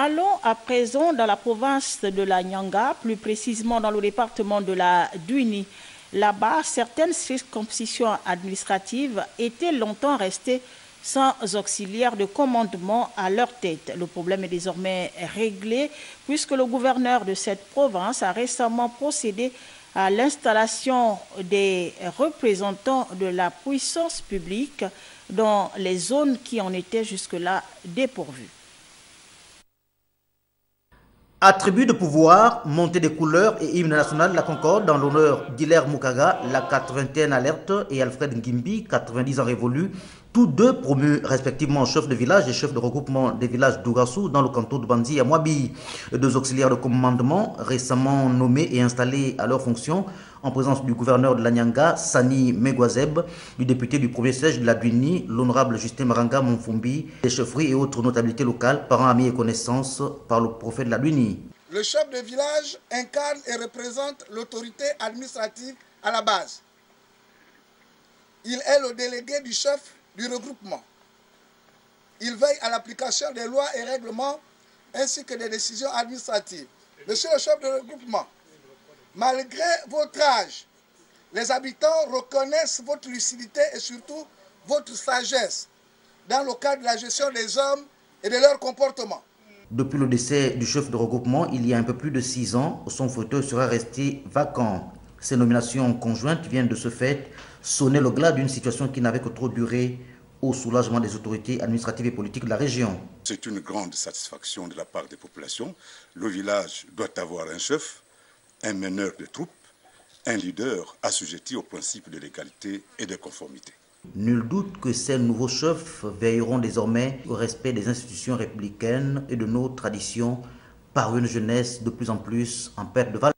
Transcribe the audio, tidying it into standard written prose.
Allons à présent dans la province de la Nyanga, plus précisément dans le département de la Duini. Là-bas, certaines circonscriptions administratives étaient longtemps restées sans auxiliaire de commandement à leur tête. Le problème est désormais réglé puisque le gouverneur de cette province a récemment procédé à l'installation des représentants de la puissance publique dans les zones qui en étaient jusque-là dépourvues. Attribut de pouvoir, montée des couleurs et hymne national de la Concorde dans l'honneur d'Hilaire Mukaga, la 80e alerte, et Alfred Ngimbi, 90 ans révolus, tous deux promus respectivement chef de village et chef de regroupement des villages d'Ougassou dans le canton de Bandi à Mwabi. Deux auxiliaires de commandement récemment nommés et installés à leur fonction en présence du gouverneur de la Nyanga, Sani Megwazeb, du député du premier siège de la Duini, l'honorable Justin Maranga Monfumbi, des chefferies et autres notabilités locales, parents, amis et connaissances par le prophète de la Duini. Le chef de village incarne et représente l'autorité administrative à la base. Il est le délégué du chef du regroupement. Il veille à l'application des lois et règlements ainsi que des décisions administratives. Monsieur le chef de regroupement, malgré votre âge, les habitants reconnaissent votre lucidité et surtout votre sagesse dans le cadre de la gestion des hommes et de leur comportement. Depuis le décès du chef de regroupement, il y a un peu plus de 6 ans, son fauteuil sera resté vacant. Ces nominations conjointes viennent de ce fait sonner le glas d'une situation qui n'avait que trop duré au soulagement des autorités administratives et politiques de la région. C'est une grande satisfaction de la part des populations. Le village doit avoir un chef, un meneur de troupes, un leader assujetti aux principes de l'égalité et de conformité. Nul doute que ces nouveaux chefs veilleront désormais au respect des institutions républicaines et de nos traditions par une jeunesse de plus en plus en perte de valeur.